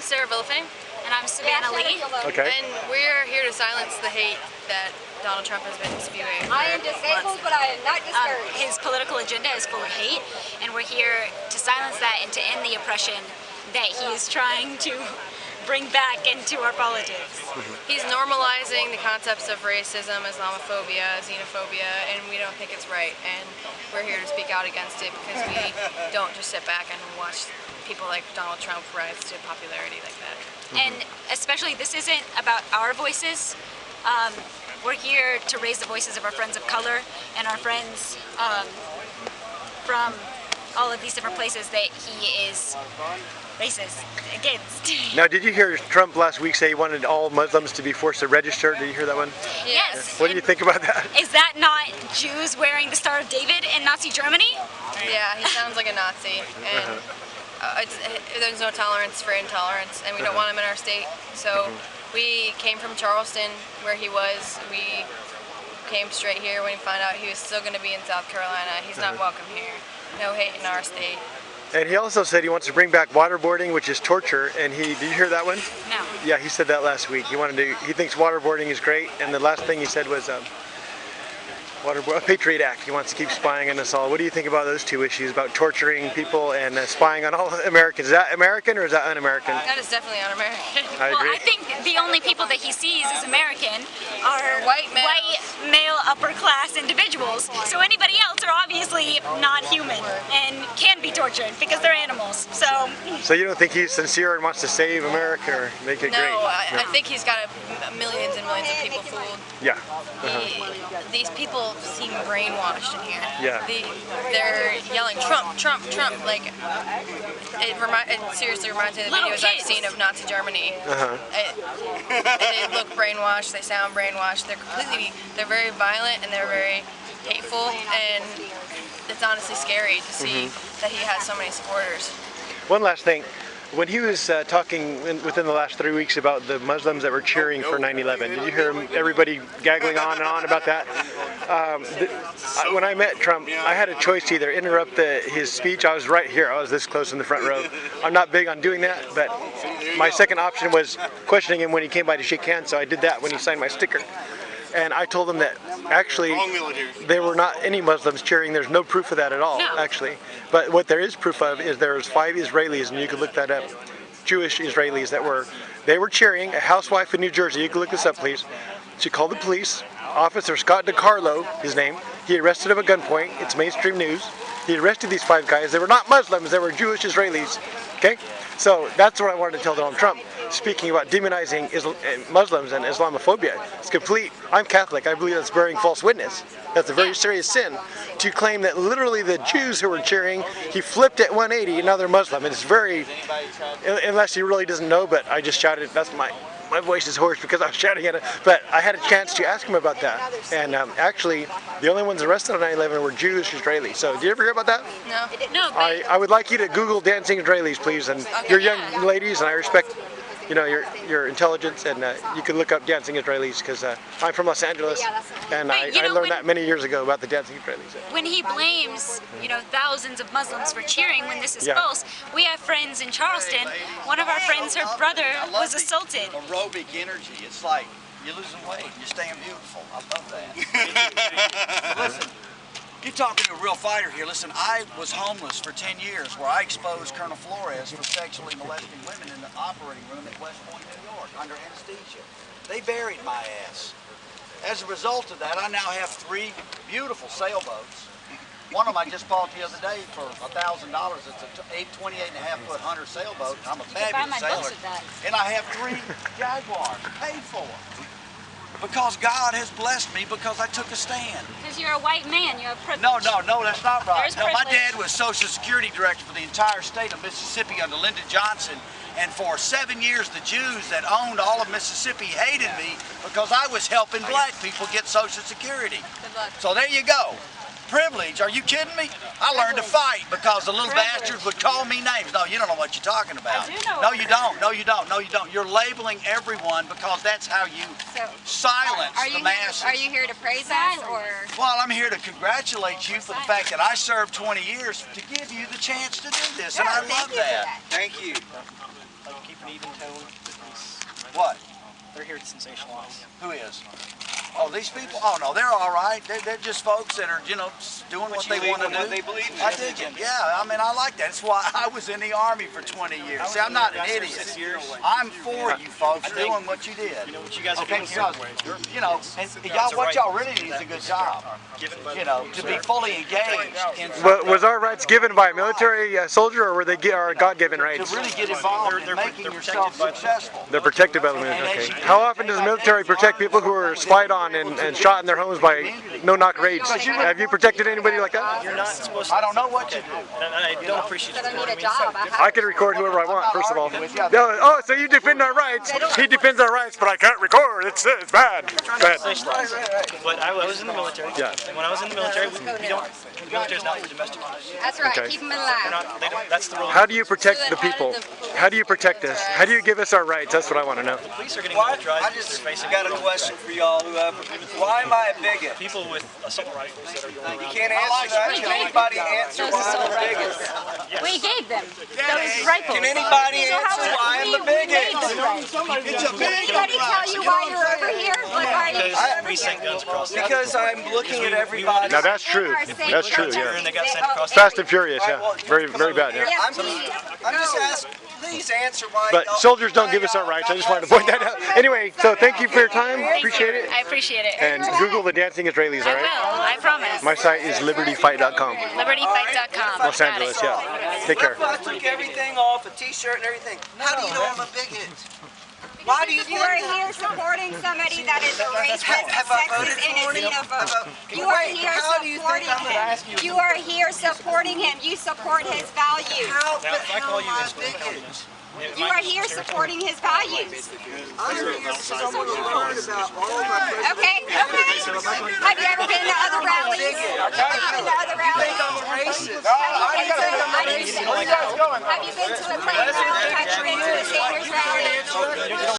Sarah Villafane. And I'm Savannah Lee. Okay. And we're here to silence the hate that Donald Trump has been spewing. I am disabled, but I am not discouraged. His political agenda is full of hate, and we're here to silence that and to end the oppression that he is trying to bring back into our politics. He's normalizing the concepts of racism, Islamophobia, xenophobia, and we don't think it's right. And we're here to speak out against it because we don't just sit back and watch people like Donald Trump rise to popularity like that. And especially, this isn't about our voices. We're here to raise the voices of our friends of color and our friends from all of these different places that he is racist against. Now, did you hear Trump last week say he wanted all Muslims to be forced to register? Did you hear that one? Yes. What do you think about that? Is that not Jews wearing the Star of David in Nazi Germany? Yeah, he sounds like a Nazi. And there's no tolerance for intolerance, and we don't want him in our state. So we came from Charleston, where he was. We came straight here when we found out he was still going to be in South Carolina. He's not welcome here. No hate in our state. And he also said he wants to bring back waterboarding, which is torture. And did you hear that one? No. Yeah, he said that last week. He thinks waterboarding is great. And the last thing he said was Patriot Act. He wants to keep spying on us all. What do you think about those two issues, about torturing people and spying on all Americans? Is that American or is that un-American? That is definitely un-American. I agree. Well, I think the only people that he sees as American are White males. white male upper class individuals. So anybody else are obviously not human and can be tortured because they're animals. So you don't think he's sincere and wants to save America or make it No, great? I think he's got millions and millions of people fooled. Yeah. These people seem brainwashed in here. Yeah. They're yelling Trump, Trump, Trump. Like it seriously reminds me of the Little videos I've kids. seen of Nazi Germany. They look brainwashed. They sound brainwashed. They're very violent and they're very hateful, and it's honestly scary to see that he has so many supporters. One last thing. When he was talking within the last 3 weeks about the Muslims that were cheering for 9/11, did you hear everybody gaggling on and on about that? When I met Trump, I had a choice to either interrupt his speech. I was right here. I was this close in the front row. I'm not big on doing that, but my second option was questioning him when he came by to shake hands, so I did that when he signed my sticker. And I told him that actually there were not any Muslims cheering. There's no proof of that at all, actually. But what there is proof of is there was 5 Israelis, and you could look that up, Jewish Israelis they were cheering. A housewife in New Jersey, you can look this up, please. She called the police. Officer Scott DiCarlo, his name, he arrested him at gunpoint. It's mainstream news. He arrested these 5 guys. They were not Muslims. They were Jewish Israelis. Okay? So that's what I wanted to tell Donald Trump. Speaking about demonizing Muslims and Islamophobia, it's complete. I'm Catholic. I believe that's bearing false witness. That's a very serious sin. To claim that literally the Jews who were cheering, he flipped at 180, and now they're Muslim. And it's very, unless he really doesn't know, but I just shouted, that's my voice is hoarse because I was shouting at it. But I had a chance to ask him about that. And actually, the only ones arrested on 9/11 were Jewish Israelis. So did you ever hear about that? No. I would like you to Google dancing Israelis, please. And you're young ladies, and I respect your intelligence, and you can look up dancing Israelis because I'm from Los Angeles, and I learned that many years ago about the dancing Israelis. When he blames, thousands of Muslims for cheering when this is false, we have friends in Charleston. One of our friends, her brother was assaulted. Aerobic energy. It's like you're losing weight, you're staying beautiful. I love that. Listen, you're talking to a real fighter here. Listen, I was homeless for 10 years where I exposed Colonel Flores for sexually molesting women in the operating room at West Point, New York, under anesthesia. They buried my ass. As a result of that, I now have 3 beautiful sailboats. One of them I just bought the other day for $1,000. It's a 28.5-foot Hunter sailboat. I'm a fabulous sailor. And I have 3 Jaguars paid for. Because God has blessed me because I took a stand. Because you're a white man, you have privilege. No, that's not right. There's No, my privilege. dad was Social Security Director for the entire state of Mississippi under Lyndon Johnson. And for 7 years, the Jews that owned all of Mississippi hated me because I was helping black people get Social Security. Good luck. So there you go. Privilege, are you kidding me? I learned to fight because the little bastards would call me names. No, you don't know what you're talking about. I do know No, what you don't. No, you don't. No, you don't. You're labeling everyone because that's how you silence the masses. Are you here to praise us, or? Well, I'm here to congratulate you for the fact that I served 20 years to give you the chance to do this, and I love that. Thank you. like keep an even tone. It's- What? They're here to sensationalize. Who is? Oh, these people? Oh no, they're all right. They're just folks that are, you know, doing what they want to do. They believe in. I dig it. Yeah, I mean, I like that. That's why I was in the Army for 20 years. See, I'm not an idiot. 6 years. I'm for you folks doing what you did. You know what you guys are Okay, doing here. because, you know, and y'all, what y'all really need is a good job. Given by You know, to be fully engaged in Was our rights given by a military soldier, or were they our God-given to rights? really get involved in making yourself successful. They're protected by the military. Okay. How often does the military protect people who are spied on and shot in their homes by no-knock raids? Have you protected anybody like that? You're not supposed to. I don't know what you do. And I don't appreciate you. I need a me. job. I can record whoever I want, first of all. No, oh, so you defend our rights. He defends our rights, but I can't record. It's bad. Bad. But I was in the military. Yeah. And when I was in the military, we don't. The military's not for domestic use. That's right. Okay. Keep them in They're line. not. They don't. That's the rule. How do you protect the people? How do you protect us? How do you give us our rights? That's what I want to know. Police are getting Why, militarized. I just got a question for y'all, whoever. Why am I a bigot? People with assault rifles that are going You around. can't answer that. Can anybody answer why I'm a bigot? We gave them those rifles. Can anybody So how answer would why I'm a we made bigot? them? Did anybody tell you why you're over here? Like, why are you Because over we sent guns across the Because I'm looking at everybody. Now that's true. That's true. here Yeah. and they got sent across the Fast and Furious. Yeah. Very, very bad. Yeah. I'm just asking, please answer why. But soldiers don't give us our rights. I just wanted to point that out. Anyway, so thank you for your time. Appreciate it. I appreciate it. And Google the Dancing Israelis, all I right? will. I promise. My site is libertyfight.com. LibertyFight.com. Los Angeles, yeah. Take care. I took everything off, a t-shirt and everything. How do you know I'm a bigot? Why do you You are here supporting somebody that is a racist, Have I voted sexist, and for a him? xenophobe. You are here how do you think supporting I'm gonna him. You are here supporting him. You support his values. How Now, if I call you am I this, a bigot? You are here supporting his values. I'm here because I want to learn about all my Okay, okay. Have you ever been to other rallies? Have you been to other rallies? I'm a racist. Have you been to a place in the country, to a